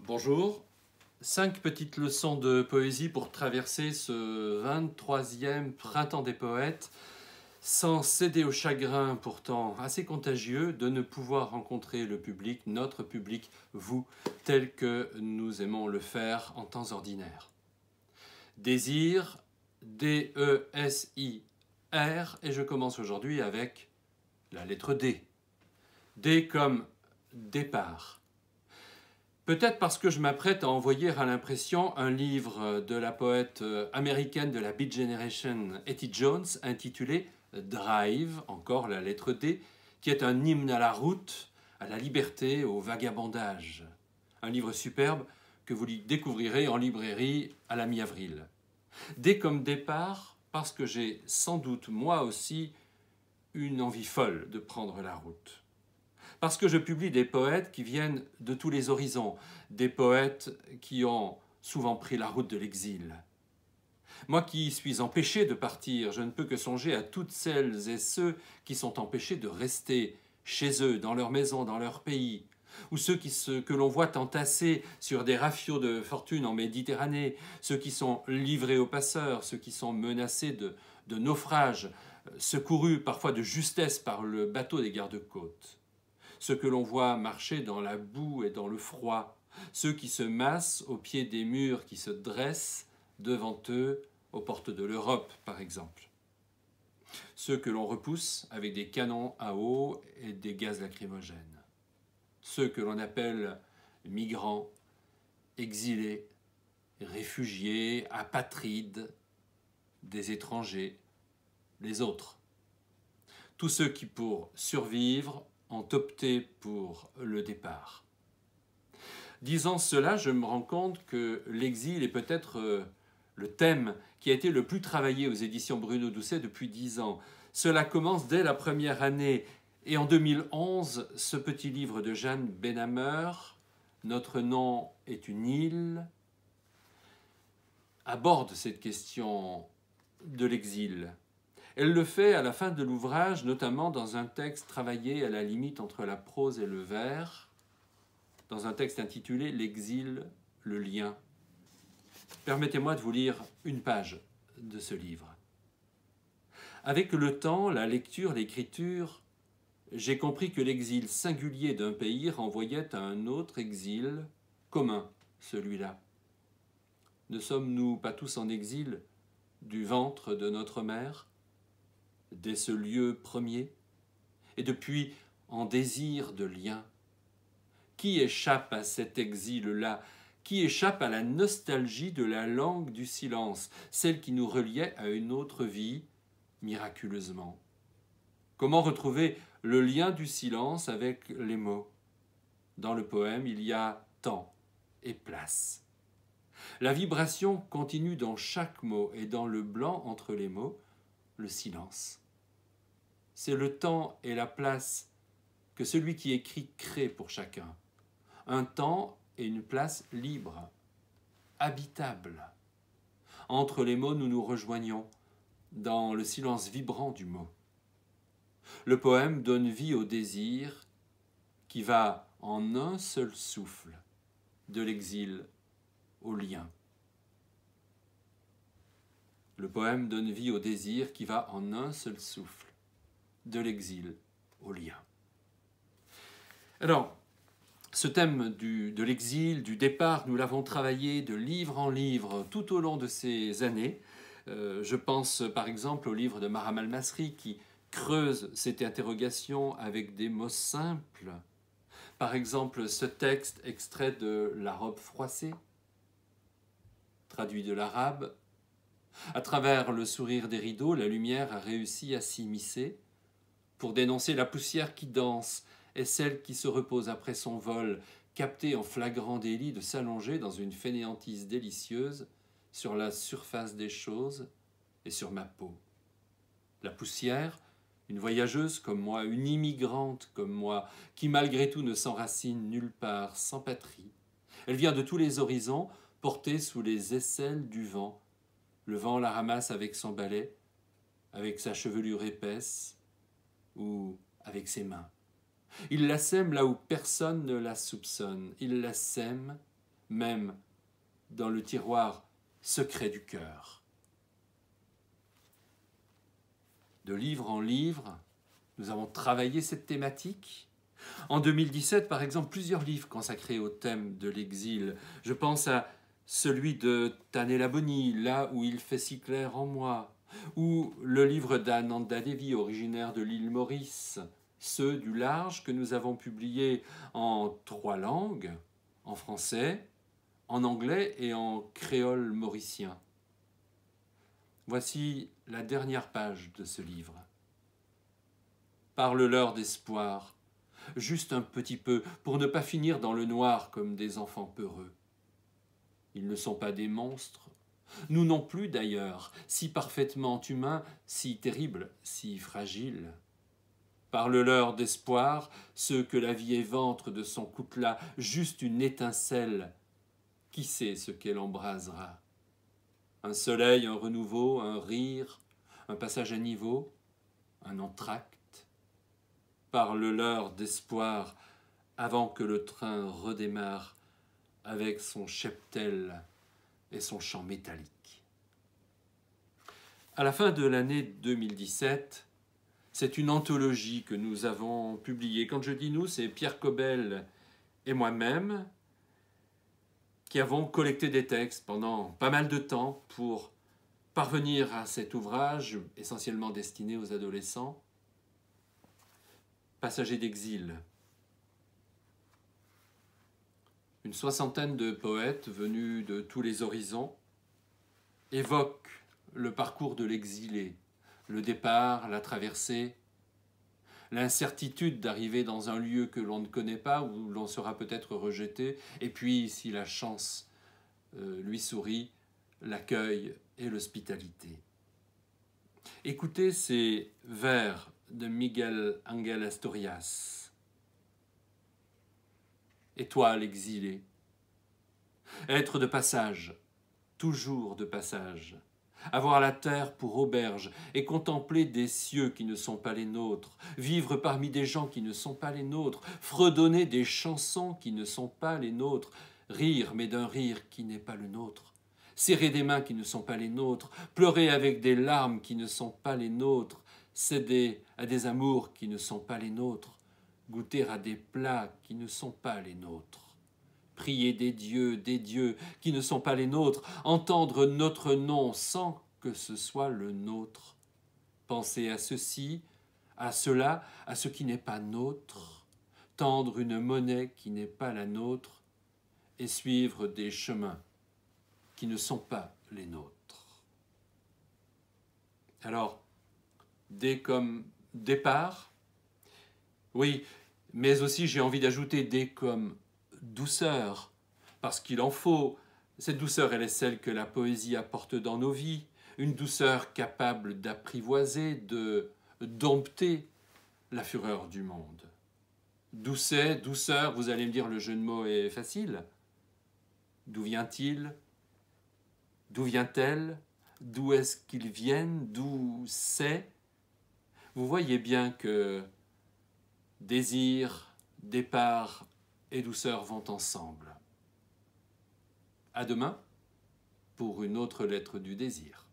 Bonjour, 5 petites leçons de poésie pour traverser ce 23e printemps des poètes sans céder au chagrin pourtant assez contagieux de ne pouvoir rencontrer le public, notre public, vous, tel que nous aimons le faire en temps ordinaire. Désir, D-E-S-I-R, et je commence aujourd'hui avec la lettre D. D comme départ. Peut-être parce que je m'apprête à envoyer à l'impression un livre de la poète américaine de la Beat Generation, Etty Jones, intitulé Drive, encore la lettre D, qui est un hymne à la route, à la liberté, au vagabondage. Un livre superbe que vous découvrirez en librairie à la mi-avril. D comme départ, parce que j'ai sans doute moi aussi une envie folle de prendre la route. Parce que je publie des poètes qui viennent de tous les horizons, des poètes qui ont souvent pris la route de l'exil. Moi qui suis empêché de partir, je ne peux que songer à toutes celles et ceux qui sont empêchés de rester chez eux, dans leur maison, dans leur pays, ou ceux que l'on voit entassés sur des rafiaux de fortune en Méditerranée, ceux qui sont livrés aux passeurs, ceux qui sont menacés de naufrage, secourus parfois de justesse par le bateau des gardes-côtes. Ceux que l'on voit marcher dans la boue et dans le froid, ceux qui se massent au pied des murs qui se dressent devant eux aux portes de l'Europe, par exemple. Ceux que l'on repousse avec des canons à eau et des gaz lacrymogènes. Ceux que l'on appelle migrants, exilés, réfugiés, apatrides, des étrangers, les autres. Tous ceux qui, pour survivre, ont opté pour le départ. Disant cela, je me rends compte que l'exil est peut-être le thème qui a été le plus travaillé aux éditions Bruno Doucet depuis 10 ans. Cela commence dès la première année. Et en 2011, ce petit livre de Jeanne Benhammer, Notre nom est une île, aborde cette question de l'exil. Elle le fait à la fin de l'ouvrage, notamment dans un texte travaillé à la limite entre la prose et le vers, dans un texte intitulé « L'exil, le lien ». Permettez-moi de vous lire une page de ce livre. Avec le temps, la lecture, l'écriture, j'ai compris que l'exil singulier d'un pays renvoyait à un autre exil commun, celui-là. Ne sommes-nous pas tous en exil du ventre de notre mère, dès ce lieu premier, et depuis en désir de lien? Qui échappe à cet exil-là? Qui échappe à la nostalgie de la langue du silence, celle qui nous reliait à une autre vie, miraculeusement? Comment retrouver le lien du silence avec les mots? Dans le poème, il y a temps et place. La vibration continue dans chaque mot, et dans le blanc entre les mots, le silence. C'est le temps et la place que celui qui écrit crée pour chacun. Un temps et une place libre, habitable. Entre les mots, nous nous rejoignons dans le silence vibrant du mot. Le poème donne vie au désir qui va en un seul souffle de l'exil au lien. Le poème donne vie au désir qui va en un seul souffle de l'exil au lien. Alors, ce thème de l'exil, du départ, nous l'avons travaillé de livre en livre tout au long de ces années. Je pense par exemple au livre de Maram Al-Masri qui creuse cette interrogation avec des mots simples. Par exemple, ce texte extrait de La robe froissée, traduit de l'arabe. À travers le sourire des rideaux, la lumière a réussi à s'immiscer pour dénoncer la poussière qui danse et celle qui se repose après son vol, captée en flagrant délit de s'allonger dans une fainéantise délicieuse sur la surface des choses et sur ma peau. La poussière, une voyageuse comme moi, une immigrante comme moi, qui malgré tout ne s'enracine nulle part, sans patrie. Elle vient de tous les horizons, portée sous les aisselles du vent. Le vent la ramasse avec son balai, avec sa chevelure épaisse ou avec ses mains. Il la sème là où personne ne la soupçonne. Il la sème même dans le tiroir secret du cœur. De livre en livre, nous avons travaillé cette thématique. En 2017, par exemple, plusieurs livres consacrés au thème de l'exil. Je pense à celui de Tanela Boni, Là où il fait si clair en moi, ou le livre d'Ananda Devi, originaire de l'île Maurice, ceux du large que nous avons publiés en 3 langues, en français, en anglais et en créole mauricien. Voici la dernière page de ce livre. Parle-leur d'espoir, juste un petit peu, pour ne pas finir dans le noir comme des enfants peureux. Ils ne sont pas des monstres, nous non plus d'ailleurs, si parfaitement humains, si terribles, si fragiles. Parle-leur d'espoir, ceux que la vie éventre de son coutelas, juste une étincelle, qui sait ce qu'elle embrasera? Un soleil, un renouveau, un rire, un passage à niveau, un entracte. Parle-leur d'espoir avant que le train redémarre avec son cheptel et son chant métallique. À la fin de l'année 2017, c'est une anthologie que nous avons publiée. Quand je dis nous, c'est Pierre Cobel et moi-même qui avons collecté des textes pendant pas mal de temps pour parvenir à cet ouvrage essentiellement destiné aux adolescents. Passagers d'exil. Une 60aine de poètes venus de tous les horizons évoquent le parcours de l'exilé, le départ, la traversée, l'incertitude d'arriver dans un lieu que l'on ne connaît pas, où l'on sera peut-être rejeté, et puis, si la chance lui sourit, l'accueil et l'hospitalité. Écoutez ces vers de Miguel Ángel Asturias. Étoile exilée, être de passage, toujours de passage, avoir la terre pour auberge et contempler des cieux qui ne sont pas les nôtres, vivre parmi des gens qui ne sont pas les nôtres, fredonner des chansons qui ne sont pas les nôtres, rire mais d'un rire qui n'est pas le nôtre, serrer des mains qui ne sont pas les nôtres, pleurer avec des larmes qui ne sont pas les nôtres, céder à des amours qui ne sont pas les nôtres, goûter à des plats qui ne sont pas les nôtres, prier des dieux qui ne sont pas les nôtres, entendre notre nom sans que ce soit le nôtre, penser à ceci, à cela, à ce qui n'est pas nôtre, tendre une monnaie qui n'est pas la nôtre, et suivre des chemins qui ne sont pas les nôtres. Alors, D comme départ, oui, mais aussi j'ai envie d'ajouter D comme douceur, parce qu'il en faut. Cette douceur, elle est celle que la poésie apporte dans nos vies, une douceur capable d'apprivoiser, de dompter la fureur du monde. Doucet, douceur, vous allez me dire le jeu de mots est facile. D'où vient-il? D'où vient-elle? D'où est-ce qu'ils viennent? D'où c'est? Vous voyez bien que désir, départ et douceur vont ensemble. À demain pour une autre lettre du désir.